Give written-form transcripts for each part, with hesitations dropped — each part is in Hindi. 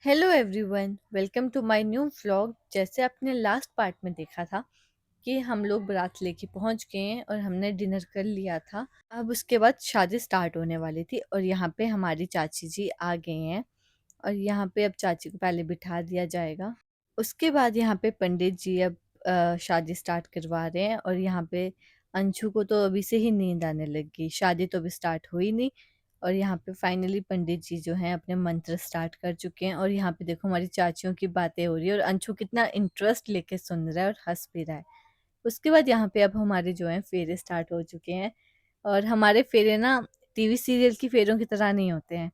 Hello everyone, welcome to my new vlog. जैसे आपने लास्ट पार्ट में देखा था कि हम लोग बारात लेके पहुंच गए हैं और हमने डिनर कर लिया था। अब उसके बाद शादी स्टार्ट होने वाली थी और यहाँ पे हमारी चाची जी आ गए हैं और यहाँ पे अब चाची को पहले बिठा दिया जाएगा। उसके बाद यहाँ पे पंडित जी अब शादी स्टार्ट करवा रहे हैं और यहाँ पे अंशु को तो अभी से ही नींद आने लग गई। शादी तो अभी स्टार्ट हुई नहीं और यहाँ पे फाइनली पंडित जी जो हैं अपने मंत्र स्टार्ट कर चुके हैं और यहाँ पे देखो हमारी चाचियों की बातें हो रही है और अंशु कितना इंटरेस्ट लेके सुन रहा है और हंस भी रहा है। उसके बाद यहाँ पे अब हमारे जो हैं फेरे स्टार्ट हो चुके हैं और हमारे फेरे ना टीवी सीरियल की फेरों की तरह नहीं होते हैं।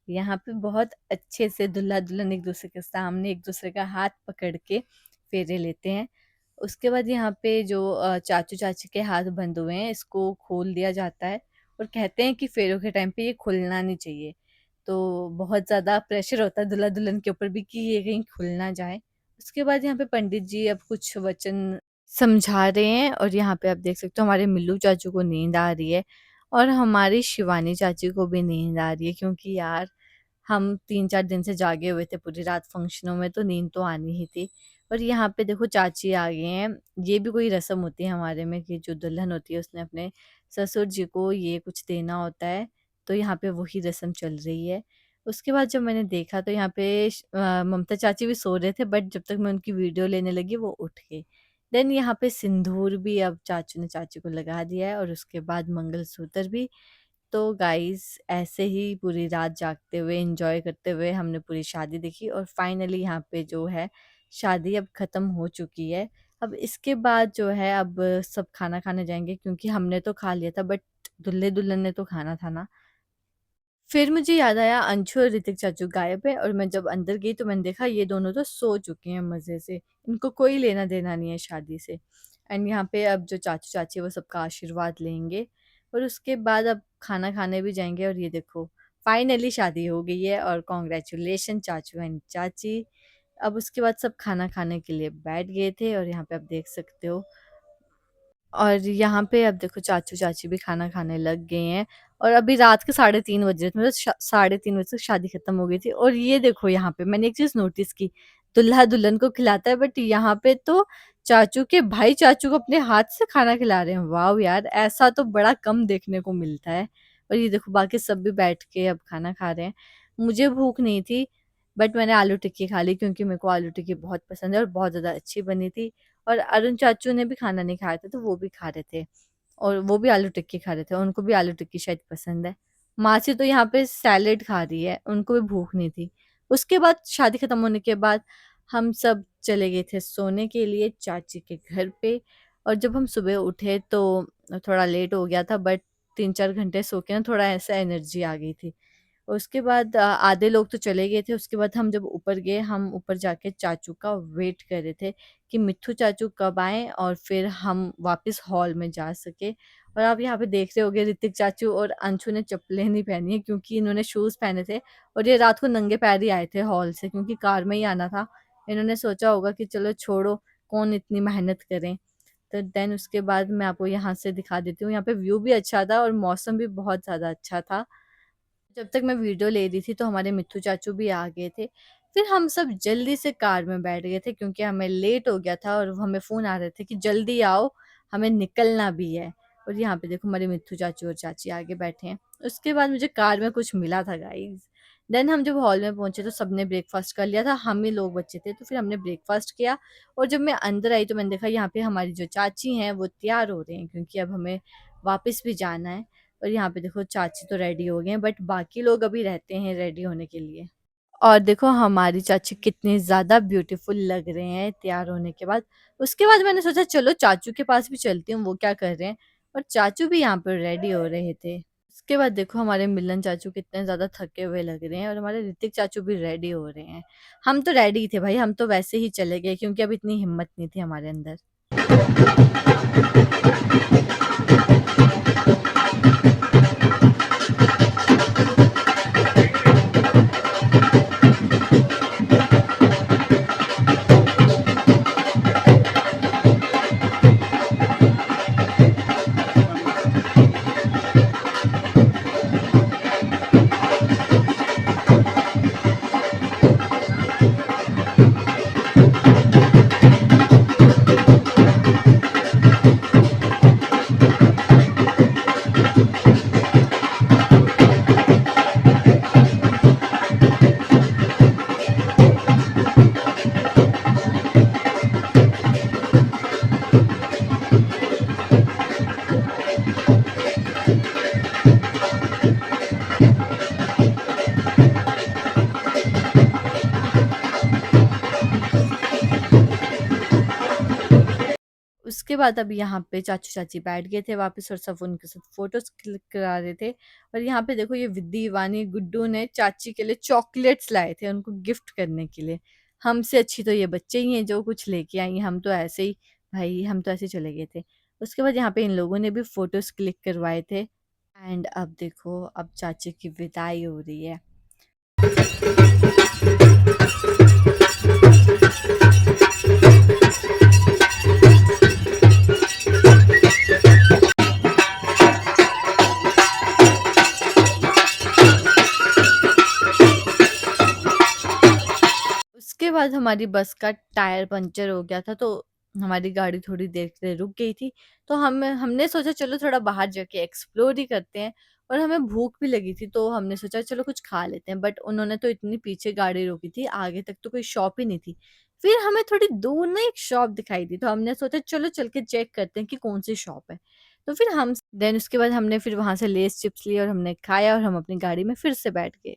यहाँ पे बहुत अच्छे से दूल्हा दुल्हन एक दूसरे के सामने एक दूसरे का हाथ पकड़ के फेरे लेते हैं। उसके बाद यहाँ पे जो चाचू चाची के हाथ बंधे हुए हैं इसको खोल दिया जाता है और कहते हैं कि फेरों के टाइम पे ये खुलना नहीं चाहिए। तो बहुत ज़्यादा प्रेशर होता है दूल्हा दुल्हन के ऊपर भी कि ये कहीं खुल ना जाए। उसके बाद यहाँ पे पंडित जी अब कुछ वचन समझा रहे हैं और यहाँ पे आप देख सकते हो हमारे मिल्लू चाचू को नींद आ रही है और हमारी शिवानी चाची को भी नींद आ रही है क्योंकि यार हम 3-4 दिन से जागे हुए थे पूरी रात फंक्शनों में, तो नींद तो आनी ही थी। और यहाँ पे देखो चाची आ गए हैं। ये भी कोई रस्म होती है हमारे में कि जो दुल्हन होती है उसने अपने ससुर जी को ये कुछ देना होता है, तो यहाँ पे वही रस्म चल रही है। उसके बाद जब मैंने देखा तो यहाँ पे ममता चाची भी सो रहे थे, बट जब तक मैं उनकी वीडियो लेने लगी वो उठ गए। देन यहाँ पे सिंदूर भी अब चाचू ने चाची को लगा दिया है और उसके बाद मंगलसूत्र भी। तो गाइस ऐसे ही पूरी रात जागते हुए एंजॉय करते हुए हमने पूरी शादी देखी और फाइनली यहाँ पे जो है शादी अब खत्म हो चुकी है। अब इसके बाद जो है अब सब खाना खाने जाएंगे क्योंकि हमने तो खा लिया था, बट दुल्हे दुल्हन ने तो खाना था ना। फिर मुझे याद आया अंशु और ऋतिक चाचू गायब है और मैं जब अंदर गई तो मैंने देखा ये दोनों तो सो चुके हैं मजे से। इनको कोई लेना देना नहीं है शादी से। एंड यहाँ पे अब जो चाचू चाची है वो सबका आशीर्वाद लेंगे और उसके बाद अब खाना खाने भी जाएंगे। और ये देखो फाइनली शादी हो गई है और कॉन्ग्रेचुलेशन चाचू एंड चाची। अब उसके बाद सब खाना खाने के लिए बैठ गए थे और यहाँ पे आप देख सकते हो। और यहाँ पे अब देखो चाचू चाची भी खाना खाने लग गए हैं और अभी रात के 3:30 बज रहे थे, मतलब 3:30 बजे तक शादी खत्म हो गई थी। और ये देखो यहाँ पे मैंने एक चीज नोटिस की, दुल्हा दुल्हन को खिलाता है बट यहाँ पे तो चाचू के भाई चाचू को अपने हाथ से खाना खिला रहे हैं। वाह यार, ऐसा तो बड़ा कम देखने को मिलता है। और ये देखो बाकी सब भी बैठ के अब खाना खा रहे हैं। मुझे भूख नहीं थी बट मैंने आलू टिक्की खा ली क्योंकि मेरे को आलू टिक्की बहुत पसंद है और बहुत ज्यादा अच्छी बनी थी। और अरुण चाचू ने भी खाना नहीं खाया था तो वो भी खा रहे थे और वो भी आलू टिक्की खा रहे थे, उनको भी आलू टिक्की शायद पसंद है। मासी तो यहाँ पे सैलेड खा रही है, उनको भी भूख नहीं थी। उसके बाद शादी खत्म होने के बाद हम सब चले गए थे सोने के लिए चाची के घर पे। और जब हम सुबह उठे तो थोड़ा लेट हो गया था, बट 3-4 घंटे सो के ना थोड़ा ऐसा एनर्जी आ गई थी। उसके बाद आधे लोग तो चले गए थे। उसके बाद हम जब ऊपर गए, हम ऊपर जाके चाचू का वेट कर रहे थे कि मिट्ठू चाचू कब आएँ और फिर हम वापस हॉल में जा सके। और आप यहाँ पे देख रहे होंगे ऋतिक चाचू और अंशु ने चप्पलें नहीं पहनी है क्योंकि इन्होंने शूज़ पहने थे और ये रात को नंगे पैर ही आए थे हॉल से क्योंकि कार में ही आना था। इन्होंने सोचा होगा कि चलो छोड़ो, कौन इतनी मेहनत करे। तो देन उसके बाद मैं आपको यहाँ से दिखा देती हूँ। यहाँ पे व्यू भी अच्छा था और मौसम भी बहुत ज़्यादा अच्छा था। जब तक मैं वीडियो ले रही थी तो हमारे मिट्ठू चाचू भी आ गए थे। फिर हम सब जल्दी से कार में बैठ गए थे क्योंकि हमें लेट हो गया था और हमें फ़ोन आ रहे थे कि जल्दी आओ, हमें निकलना भी है। और यहाँ पे देखो हमारे मिट्ठू चाचू और चाची आगे बैठे हैं। उसके बाद मुझे कार में कुछ मिला था गाइज़। देन हम जब हॉल में पहुँचे तो सबने ब्रेकफ़ास्ट कर लिया था, हम ही लोग बचे थे तो फिर हमने ब्रेकफ़ास्ट किया। और जब मैं अंदर आई तो मैंने देखा यहाँ पे हमारी जो चाची हैं वो तैयार हो रहे हैं क्योंकि अब हमें वापस भी जाना है। और यहाँ पे देखो चाची तो रेडी हो गए हैं बट बाकी लोग अभी रहते हैं रेडी होने के लिए। और देखो हमारी चाची कितनी ज़्यादा ब्यूटीफुल लग रहे हैं तैयार होने के बाद। उसके बाद मैंने सोचा चलो चाचू के पास भी चलती हूँ वो क्या कर रहे हैं। और चाचू भी यहाँ पर रेडी हो रहे थे। उसके बाद देखो हमारे मिलन चाचू कितने ज़्यादा थके हुए लग रहे हैं और हमारे ऋतिक चाचू भी रेडी हो रहे हैं। हम तो रेडी थे भाई, हम तो वैसे ही चले गए क्योंकि अब इतनी हिम्मत नहीं थी हमारे अंदर। उसके बाद अब यहाँ पे चाचू-चाची बैठ गए थे वापस और सब उनके साथ फ़ोटोज़ क्लिक करा रहे थे। और यहाँ पे देखो ये विद्दी, वानी, गुड्डू ने चाची के लिए चॉकलेट्स लाए थे उनको गिफ्ट करने के लिए। हमसे अच्छी तो ये बच्चे ही हैं जो कुछ लेके आई हैं, हम तो ऐसे ही भाई हम तो ऐसे ही चले गए थे। उसके बाद यहाँ पे इन लोगों ने भी फ़ोटोज़ क्लिक करवाए थे एंड अब देखो अब चाची की विदाई हो रही है। उसके बाद हमारी बस का टायर पंचर हो गया था तो हमारी गाड़ी थोड़ी देर के लिए रुक गई थी। तो हमने सोचा चलो थोड़ा बाहर जाके एक्सप्लोर ही करते हैं और हमें भूख भी लगी थी तो हमने सोचा चलो कुछ खा लेते हैं। बट उन्होंने तो इतनी पीछे गाड़ी रोकी थी, आगे तक तो कोई शॉप ही नहीं थी। फिर हमें थोड़ी दूर ना एक शॉप दिखाई दी तो हमने सोचा चलो चल के चेक करते हैं कि कौन-सी शॉप है। तो फिर हम देन उसके बाद हमने फिर वहाँ से लेज़ चिप्स लिए और हमने खाया और हम अपनी गाड़ी में फिर से बैठ गए।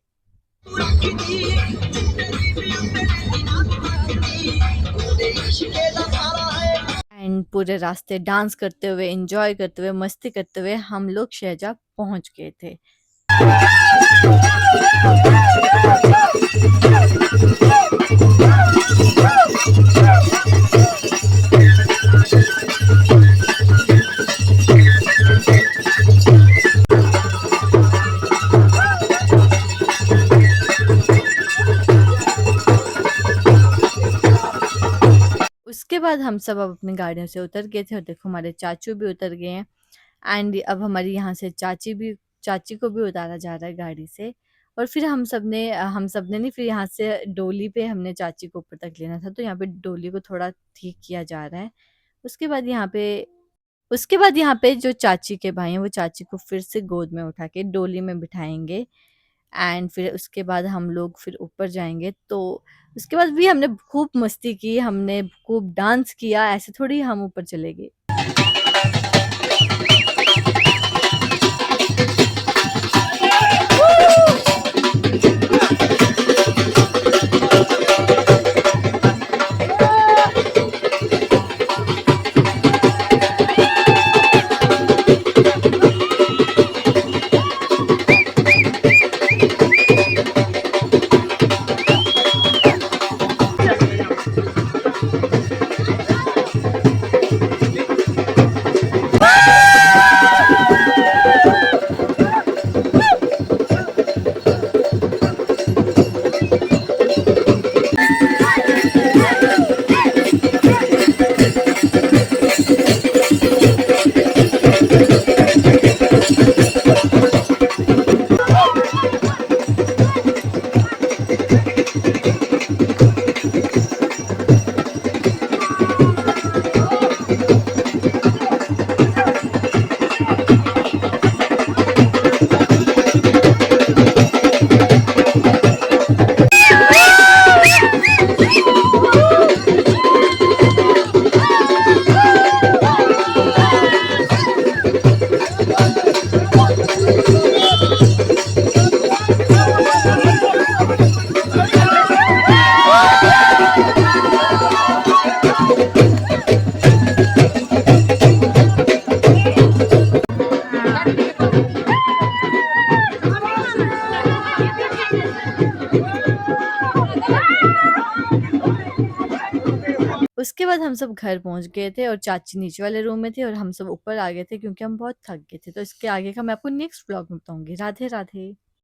एंड पूरे रास्ते डांस करते हुए, एन्जॉय करते हुए, मस्ती करते हुए हम लोग शेरजा पहुँच गए थे। उसके बाद हम सब अब अपनी गाड़ियों से उतर गए थे और देखो हमारे चाचू भी उतर गए हैं एंड अब हमारी यहाँ से चाची को भी उतारा जा रहा है गाड़ी से। और फिर हम सबने नहीं फिर यहाँ से डोली पे हमने चाची को ऊपर तक लेना था तो यहाँ पे डोली को थोड़ा ठीक किया जा रहा है। उसके बाद यहाँ पे उसके बाद यहाँ पे जो चाची के भाई हैं वो चाची को फिर से गोद में उठा के डोली में बिठाएँगे एंड फिर उसके बाद हम लोग फिर ऊपर जाएँगे। तो उसके बाद भी हमने खूब मस्ती की, हमने खूब डांस किया, ऐसे थोड़ी हम ऊपर चले गए। उसके बाद हम सब घर पहुँच गए थे और चाची नीचे वाले रूम में थी और हम सब ऊपर आ गए थे क्योंकि हम बहुत थक गए थे। तो इसके आगे का मैं आपको नेक्स्ट व्लॉग में बताऊँगी। राधे, राधे।